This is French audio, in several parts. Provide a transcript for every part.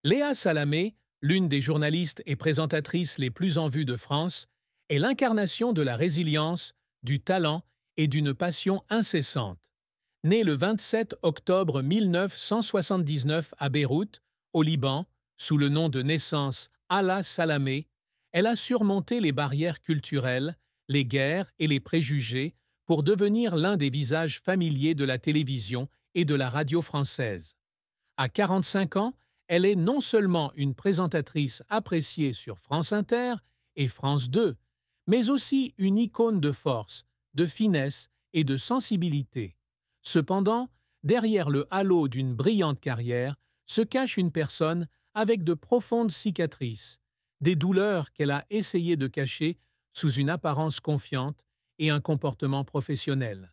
Léa Salamé, l'une des journalistes et présentatrices les plus en vue de France, est l'incarnation de la résilience, du talent et d'une passion incessante. Née le 27 octobre 1979 à Beyrouth, au Liban, sous le nom de naissance Hala Salamé, elle a surmonté les barrières culturelles, les guerres et les préjugés pour devenir l'un des visages familiers de la télévision et de la radio française. À 45 ans, elle est non seulement une présentatrice appréciée sur France Inter et France 2, mais aussi une icône de force, de finesse et de sensibilité. Cependant, derrière le halo d'une brillante carrière se cache une personne avec de profondes cicatrices, des douleurs qu'elle a essayé de cacher sous une apparence confiante et un comportement professionnel.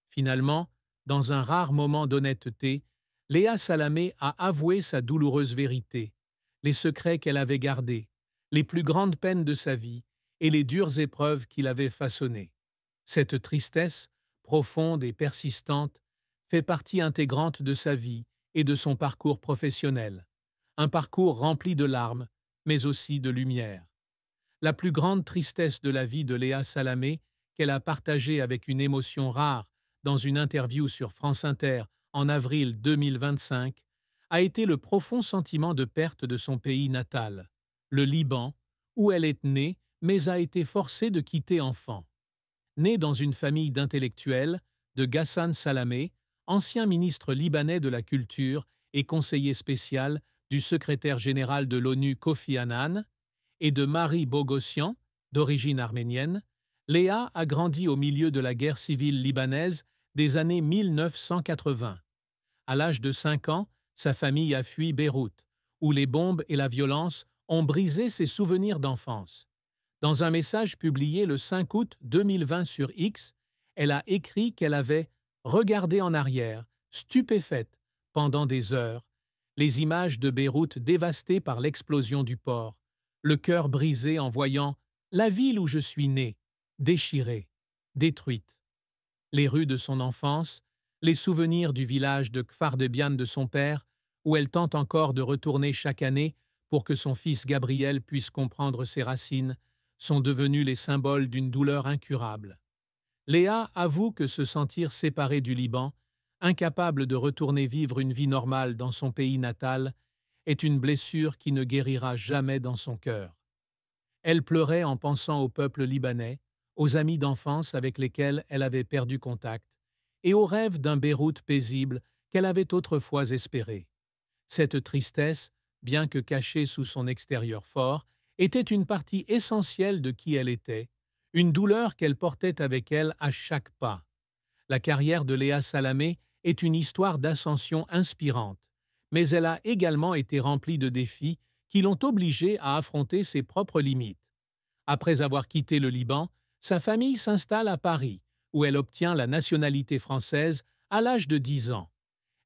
Finalement, dans un rare moment d'honnêteté, Léa Salamé a avoué sa douloureuse vérité, les secrets qu'elle avait gardés, les plus grandes peines de sa vie et les dures épreuves qui l'avaient façonnée. Cette tristesse, profonde et persistante, fait partie intégrante de sa vie et de son parcours professionnel, un parcours rempli de larmes, mais aussi de lumière. La plus grande tristesse de la vie de Léa Salamé, qu'elle a partagée avec une émotion rare dans une interview sur France Inter en avril 2025, a été le profond sentiment de perte de son pays natal, le Liban, où elle est née mais a été forcée de quitter enfant. Née dans une famille d'intellectuels, de Ghassan Salamé, ancien ministre libanais de la Culture et conseiller spécial du secrétaire général de l'ONU Kofi Annan, et de Marie Bogossian, d'origine arménienne, Léa a grandi au milieu de la guerre civile libanaise des années 1980. À l'âge de 5 ans, sa famille a fui Beyrouth, où les bombes et la violence ont brisé ses souvenirs d'enfance. Dans un message publié le 5 août 2020 sur X, elle a écrit qu'elle avait « regardé en arrière, stupéfaite, pendant des heures, les images de Beyrouth dévastées par l'explosion du port, le cœur brisé en voyant la ville où je suis née, déchirée, détruite. Les rues de son enfance, les souvenirs du village de Kfar-de-Bian de son père, où elle tente encore de retourner chaque année pour que son fils Gabriel puisse comprendre ses racines, sont devenus les symboles d'une douleur incurable. Léa avoue que se sentir séparée du Liban, incapable de retourner vivre une vie normale dans son pays natal, est une blessure qui ne guérira jamais dans son cœur. Elle pleurait en pensant au peuple libanais, aux amis d'enfance avec lesquels elle avait perdu contact, et au rêve d'un Beyrouth paisible qu'elle avait autrefois espéré. Cette tristesse, bien que cachée sous son extérieur fort, était une partie essentielle de qui elle était, une douleur qu'elle portait avec elle à chaque pas. La carrière de Léa Salamé est une histoire d'ascension inspirante, mais elle a également été remplie de défis qui l'ont obligée à affronter ses propres limites. Après avoir quitté le Liban, sa famille s'installe à Paris, où elle obtient la nationalité française à l'âge de 10 ans.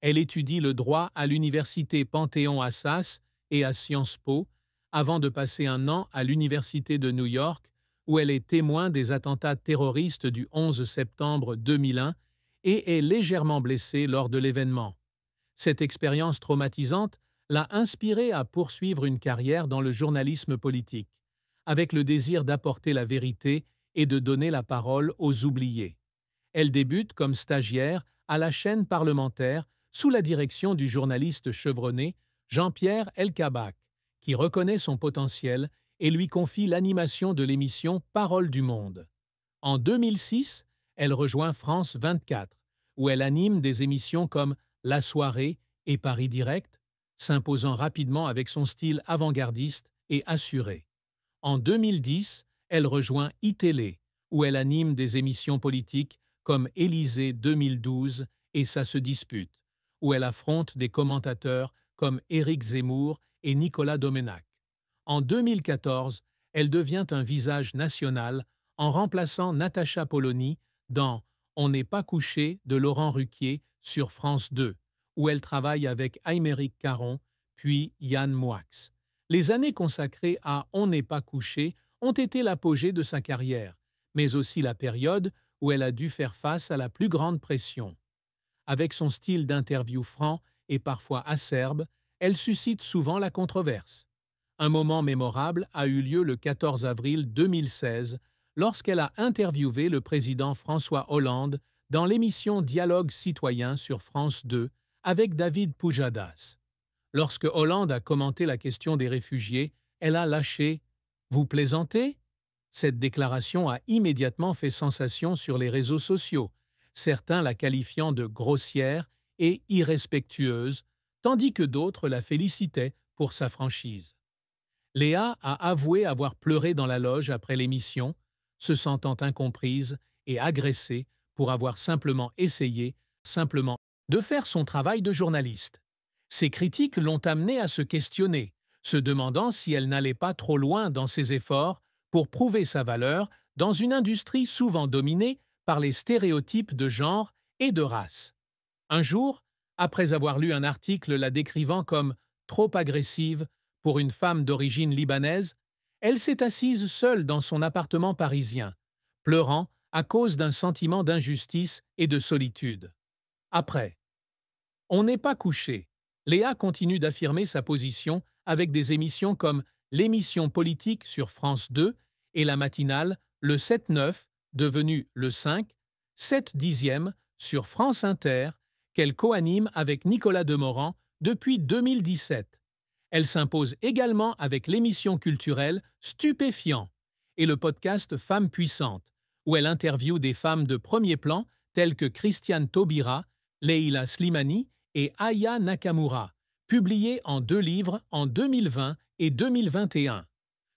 Elle étudie le droit à l'université Panthéon-Assas et à Sciences Po, avant de passer un an à l'université de New York, où elle est témoin des attentats terroristes du 11 septembre 2001 et est légèrement blessée lors de l'événement. Cette expérience traumatisante l'a inspirée à poursuivre une carrière dans le journalisme politique, avec le désir d'apporter la vérité et de donner la parole aux oubliés. Elle débute comme stagiaire à la chaîne parlementaire sous la direction du journaliste chevronné Jean-Pierre Elkabbach, qui reconnaît son potentiel et lui confie l'animation de l'émission Parole du Monde. En 2006, elle rejoint France 24, où elle anime des émissions comme La Soirée et Paris Direct, s'imposant rapidement avec son style avant-gardiste et assuré. En 2010, elle rejoint iTélé, où elle anime des émissions politiques comme Élysée 2012 et Ça se dispute, où elle affronte des commentateurs comme Éric Zemmour et Nicolas Domenach. En 2014, elle devient un visage national en remplaçant Natacha Polony dans On n'est pas couché de Laurent Ruquier sur France 2, où elle travaille avec Aymeric Caron, puis Yann Moix. Les années consacrées à On n'est pas couché ont été l'apogée de sa carrière, mais aussi la période où elle a dû faire face à la plus grande pression. Avec son style d'interview franc et parfois acerbe, elle suscite souvent la controverse. Un moment mémorable a eu lieu le 14 avril 2016 lorsqu'elle a interviewé le président François Hollande dans l'émission Dialogue citoyen sur France 2 avec David Pujadas. Lorsque Hollande a commenté la question des réfugiés, elle a lâché « Vous plaisantez ?» Cette déclaration a immédiatement fait sensation sur les réseaux sociaux, certains la qualifiant de grossière et irrespectueuse, tandis que d'autres la félicitaient pour sa franchise. Léa a avoué avoir pleuré dans la loge après l'émission, se sentant incomprise et agressée pour avoir simplement essayé, de faire son travail de journaliste. Ces critiques l'ont amenée à se questionner, se demandant si elle n'allait pas trop loin dans ses efforts pour prouver sa valeur dans une industrie souvent dominée par les stéréotypes de genre et de race. Un jour, après avoir lu un article la décrivant comme trop agressive pour une femme d'origine libanaise, elle s'est assise seule dans son appartement parisien, pleurant à cause d'un sentiment d'injustice et de solitude. Après, on n'est pas couché. Léa continue d'affirmer sa position avec des émissions comme l'émission politique sur France 2 et la matinale le 7-9, devenu le 5, 7/10 sur France Inter, qu'elle co-anime avec Nicolas Demorand depuis 2017. Elle s'impose également avec l'émission culturelle Stupéfiant et le podcast Femmes puissantes, où elle interviewe des femmes de premier plan telles que Christiane Taubira, Leila Slimani et Aya Nakamura, publiés en 2 livres en 2020 et 2021.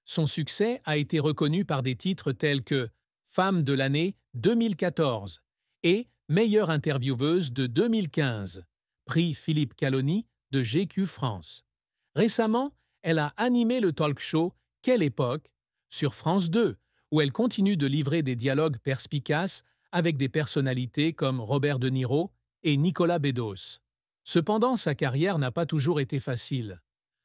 Son succès a été reconnu par des titres tels que Femme de l'année 2014 et Meilleure intervieweuse de 2015, prix Philippe Caloni de GQ France. Récemment, elle a animé le talk-show Quelle époque sur France 2, où elle continue de livrer des dialogues perspicaces avec des personnalités comme Robert De Niro et Nicolas Bedos. Cependant, sa carrière n'a pas toujours été facile.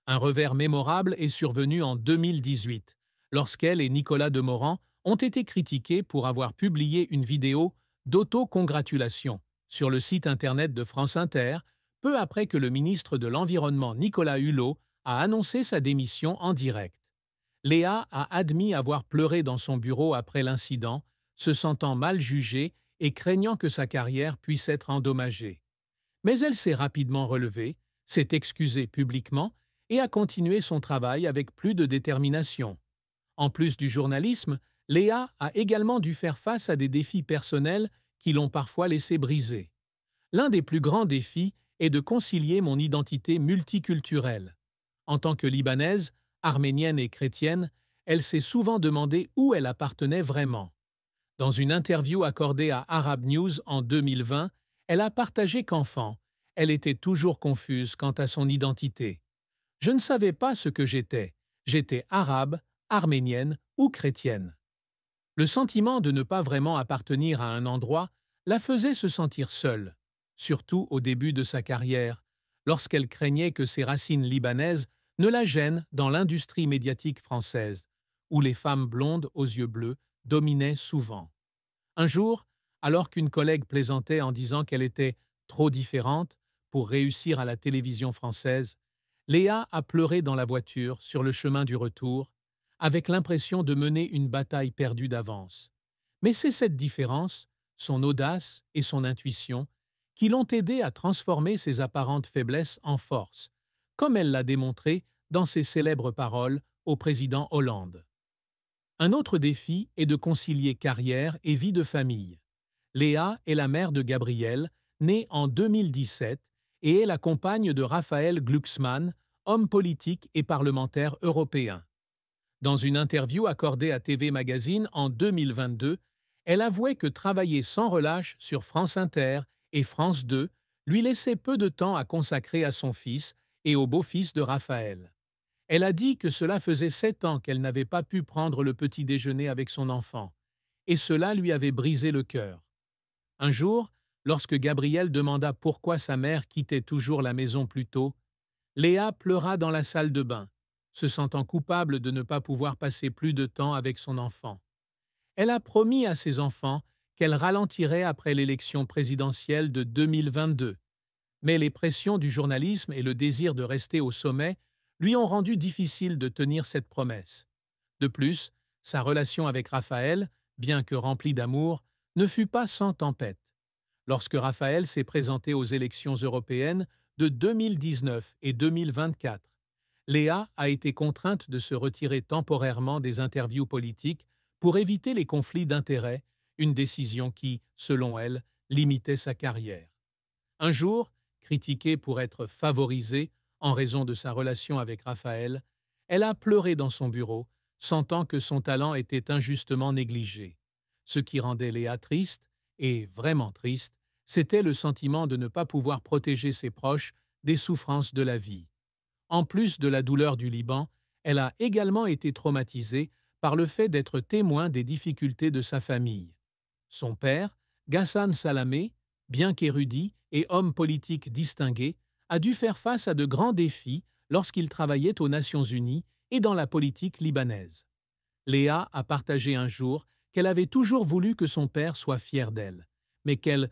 Un revers mémorable est survenu en 2018, lorsqu'elle et Nicolas Demorand ont été critiqués pour avoir publié une vidéo d'autocongratulation sur le site internet de France Inter, peu après que le ministre de l'Environnement Nicolas Hulot a annoncé sa démission en direct. Léa a admis avoir pleuré dans son bureau après l'incident, se sentant mal jugée et craignant que sa carrière puisse être endommagée. Mais elle s'est rapidement relevée, s'est excusée publiquement et a continué son travail avec plus de détermination. En plus du journalisme, Léa a également dû faire face à des défis personnels qui l'ont parfois laissé briser. L'un des plus grands défis est de concilier mon identité multiculturelle. En tant que Libanaise, arménienne et chrétienne, elle s'est souvent demandé où elle appartenait vraiment. Dans une interview accordée à Arab News en 2020, elle a partagé qu'enfant, elle était toujours confuse quant à son identité. « Je ne savais pas ce que j'étais. J'étais arabe, arménienne ou chrétienne. » Le sentiment de ne pas vraiment appartenir à un endroit la faisait se sentir seule, surtout au début de sa carrière, lorsqu'elle craignait que ses racines libanaises ne la gênent dans l'industrie médiatique française, où les femmes blondes aux yeux bleus dominaient souvent. Un jour, alors qu'une collègue plaisantait en disant qu'elle était trop différente pour réussir à la télévision française, Léa a pleuré dans la voiture sur le chemin du retour, avec l'impression de mener une bataille perdue d'avance. Mais c'est cette différence, son audace et son intuition, qui l'ont aidée à transformer ses apparentes faiblesses en force, comme elle l'a démontré dans ses célèbres paroles au président Hollande. Un autre défi est de concilier carrière et vie de famille. Léa est la mère de Gabriel, né en 2017, et est la compagne de Raphaël Glucksmann, homme politique et parlementaire européen. Dans une interview accordée à TV Magazine en 2022, elle avouait que travailler sans relâche sur France Inter et France 2 lui laissait peu de temps à consacrer à son fils et au beau-fils de Raphaël. Elle a dit que cela faisait 7 ans qu'elle n'avait pas pu prendre le petit déjeuner avec son enfant, et cela lui avait brisé le cœur. Un jour, lorsque Gabriel demanda pourquoi sa mère quittait toujours la maison plus tôt, Léa pleura dans la salle de bain, se sentant coupable de ne pas pouvoir passer plus de temps avec son enfant. Elle a promis à ses enfants qu'elle ralentirait après l'élection présidentielle de 2022, Mais les pressions du journalisme et le désir de rester au sommet lui ont rendu difficile de tenir cette promesse. De plus, sa relation avec Raphaël, bien que remplie d'amour, ne fut pas sans tempête. Lorsque Raphaël s'est présenté aux élections européennes de 2019 et 2024, Léa a été contrainte de se retirer temporairement des interviews politiques pour éviter les conflits d'intérêts, une décision qui, selon elle, limitait sa carrière. Un jour, critiquée pour être favorisée en raison de sa relation avec Raphaël, elle a pleuré dans son bureau, sentant que son talent était injustement négligé. Ce qui rendait Léa triste, et vraiment triste, c'était le sentiment de ne pas pouvoir protéger ses proches des souffrances de la vie. En plus de la douleur du Liban, elle a également été traumatisée par le fait d'être témoin des difficultés de sa famille. Son père, Ghassan Salamé, bien qu'érudit et homme politique distingué, a dû faire face à de grands défis lorsqu'il travaillait aux Nations Unies et dans la politique libanaise. Léa a partagé un jour qu'elle avait toujours voulu que son père soit fier d'elle, mais qu'elle